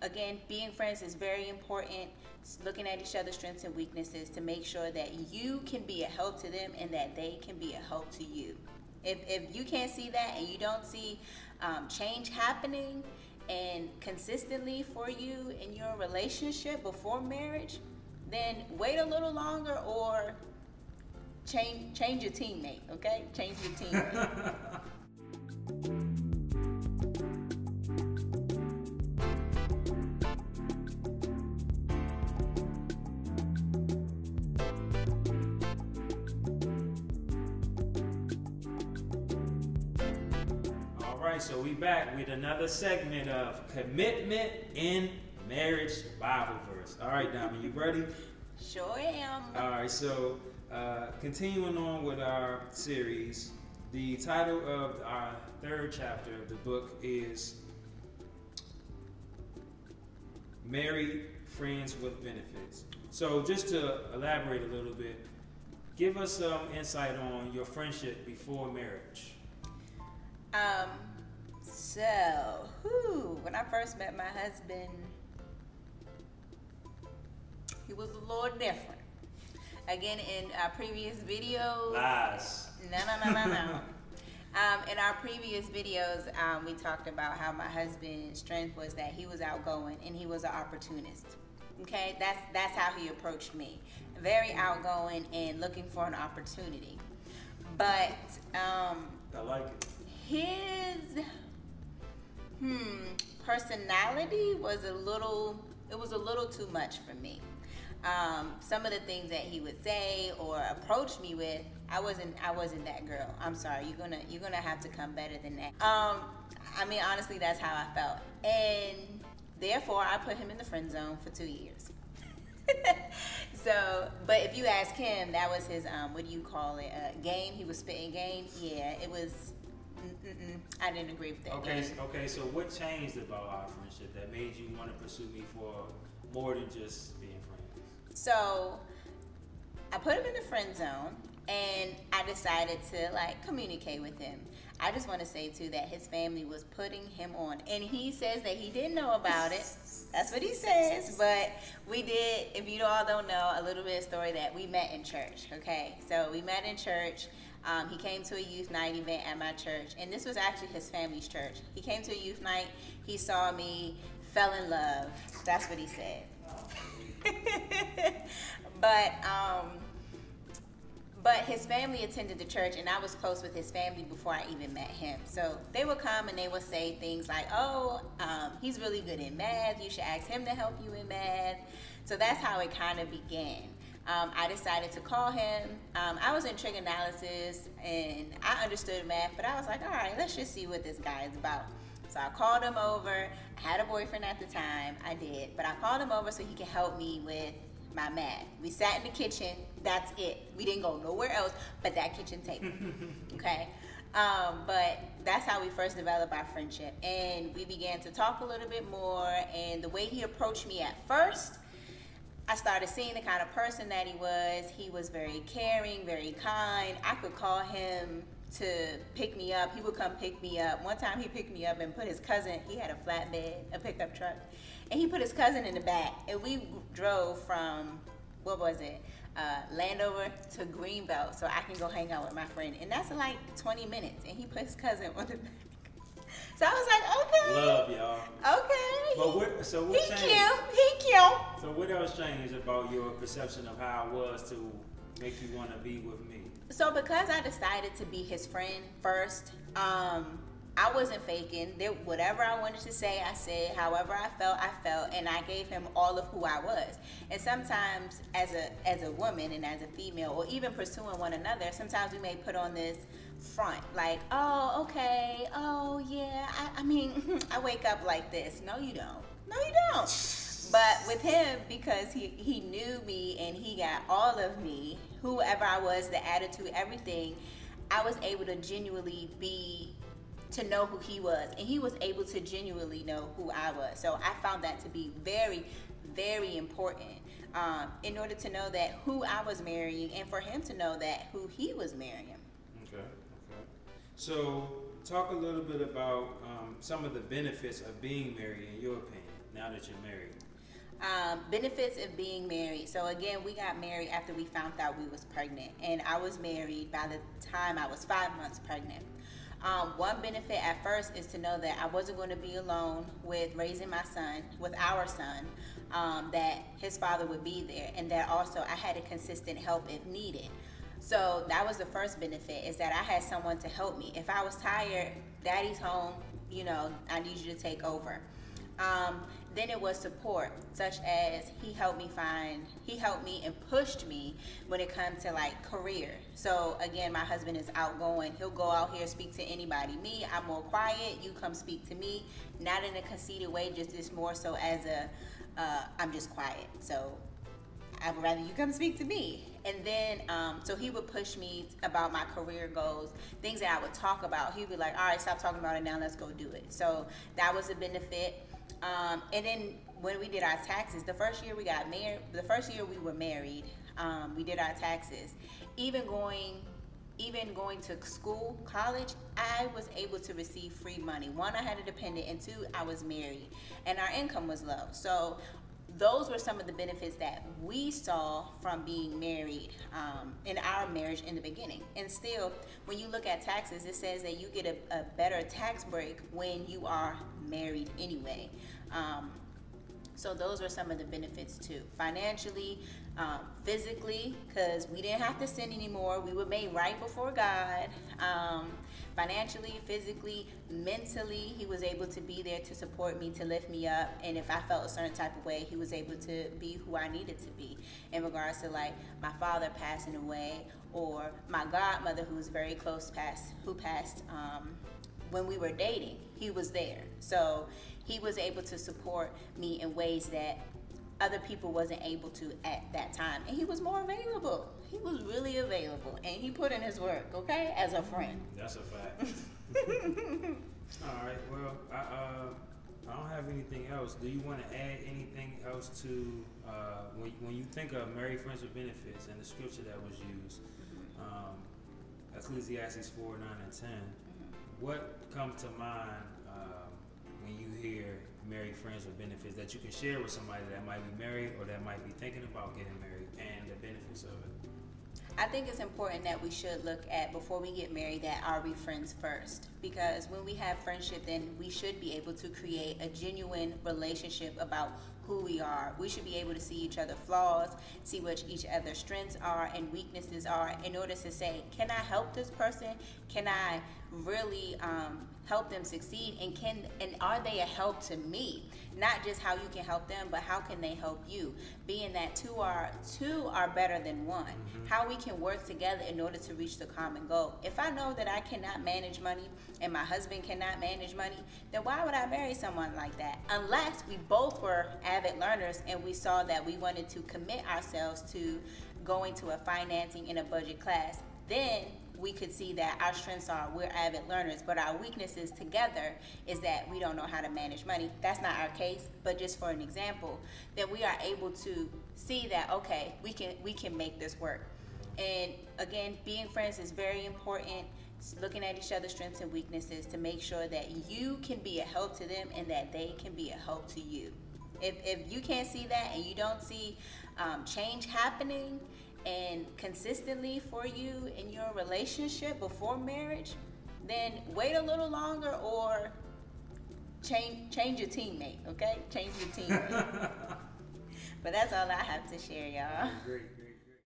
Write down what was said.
again, being friends is very important. Looking at each other's strengths and weaknesses to make sure that you can be a help to them and that they can be a help to you. If you can't see that and you don't see change happening and consistently for you in your relationship before marriage, then wait a little longer or change your teammate, okay? Change your teammate. So we back with another segment of Commitment in Marriage Bible Verse. All right, Diamond, you ready? Sure am. All right, so continuing on with our series, the title of our third chapter of the book is Married Friends with Benefits. So just to elaborate a little bit, give us some insight on your friendship before marriage. So, when I first met my husband, he was a little different. Again, in our previous videos. Lies. No. In our previous videos, we talked about how my husband's strength was that he was outgoing and he was an opportunist. Okay, that's how he approached me. Very outgoing and looking for an opportunity. But I like it. His personality was a little too much for me. Some of the things that he would say or approach me with, I wasn't that girl. I'm sorry, you're gonna have to come better than that. I mean, honestly, that's how I felt, and therefore I put him in the friend zone for 2 years. So, but if you ask him, that was his what do you call it? Game. He was spitting game. Yeah, it was. I didn't agree with that. Okay. So what changed about our friendship that made you want to pursue me for more than just being friends? So I put him in the friend zone, and I decided to communicate with him. I just want to say too that his family was putting him on, and he says that he didn't know about it. That's what he says. But we did. If you all don't know, a little bit of story that we met in church. Okay, so we met in church. He came to a youth night event at my church, and this was actually his family's church. He came to a youth night, he saw me, fell in love. That's what he said. But his family attended the church, and I was close with his family before I even met him. So they would come and they would say things like, oh, he's really good in math. You should ask him to help you in math. So that's how it kind of began. I decided to call him. I was in trig analysis and I understood math, but I was like, all right, let's just see what this guy is about. So I called him over. I had a boyfriend at the time. I did. But I called him over so he could help me with my math. We sat in the kitchen. That's it. We didn't go nowhere else but that kitchen table. Okay? But that's how we first developed our friendship. And we began to talk a little bit more. And the way he approached me at first, I started seeing the kind of person that he was. He was very caring, very kind. I could call him to pick me up. He would come pick me up. One time he picked me up and put his cousin, he had a flatbed, a pickup truck, and he put his cousin in the back. And we drove from, Landover to Greenbelt so I can go hang out with my friend. And that's like 20 minutes. And he put his cousin on the back. So I was like, okay. Love, y'all. Okay. But what changed? He cute. So what else changed about your perception of how it was to make you want to be with me? So because I decided to be his friend first, I wasn't faking. Whatever I wanted to say, I said. However I felt, and I gave him all of who I was. And sometimes, as a woman and as a female, or even pursuing one another, sometimes we may put on this front, like, oh, okay, oh yeah. I mean, I wake up like this. No, you don't. No, you don't. But with him, because he knew me and he got all of me, whoever I was, the attitude, everything, I was able to genuinely to know who he was, and he was able to genuinely know who I was. So I found that to be very, very important in order to know that who I was marrying, and for him to know that who he was marrying. Okay. So talk a little bit about some of the benefits of being married in your opinion. Now now that you're married? Benefits of being married. So again, we got married after we found out we was pregnant, and I was married by the time I was 5 months pregnant. One benefit at first is to know that I wasn't going to be alone with raising my son, with our son, that his father would be there, and that also I had a consistent help if needed. So that was the first benefit, is that I had someone to help me. If I was tired, daddy's home, I need you to take over. Then it was support, such as he helped me and pushed me when it comes to like career. So again, my husband is outgoing. He'll go out here, speak to anybody. Me, I'm more quiet. You come speak to me, not in a conceited way, just more so as I'm just quiet. So I would rather you come speak to me. And then, so he would push me about my career goals, things that I would talk about. He'd be like, all right, stop talking about it now, let's go do it. So that was a benefit. And then when we did our taxes, the first year we got married, the first year we were married, we did our taxes. Even going to school, college, I was able to receive free money. One, I had a dependent, and two, I was married, and our income was low. So those were some of the benefits that we saw from being married in our marriage in the beginning. And still, when you look at taxes, it says that you get a better tax break when you are married anyway. So those were some of the benefits too. Financially, physically, because we didn't have to sin anymore. We were made right before God. Financially, physically, mentally, he was able to be there to support me, to lift me up. And if I felt a certain type of way, he was able to be who I needed to be. In regards to like my father passing away, or my godmother who was very close who passed when we were dating, he was there. So he was able to support me in ways that other people wasn't able to at that time. And he was more available. He was really available. And he put in his work, okay, as a friend. That's a fact. All right, well, I don't have anything else. Do you want to add anything else to, when you think of married friends with benefits and the scripture that was used, Ecclesiastes 4, 9, and 10, what comes to mind when you hear married friends with benefits that you can share with somebody that might be married or that might be thinking about getting married, and the benefits of it? I think it's important that we should look at, before we get married, that are we friends first? Because when we have friendship, then we should be able to create a genuine relationship about who we are. We should be able to see each other's flaws, see what each other's strengths are and weaknesses are, in order to say, can I help this person? Can I really help them succeed? And are they a help to me? Not just how you can help them, but how can they help you? Being that two are better than one. How we can work together in order to reach the common goal. If I know that I cannot manage money and my husband cannot manage money, then why would I marry someone like that? Unless we both were avid learners and we saw that we wanted to commit ourselves to going to a financing in a budget class. Then we could see that our strengths are we're avid learners, but our weaknesses together is that we don't know how to manage money. That's not our case, but just for an example, then we are able to see that, okay, we can make this work. And again, being friends is very important. Looking at each other's strengths and weaknesses to make sure that you can be a help to them and that they can be a help to you. If you can't see that and you don't see change happening and consistently for you in your relationship before marriage, then wait a little longer or change your teammate, okay? Change your teammate. But that's all I have to share, y'all. Great.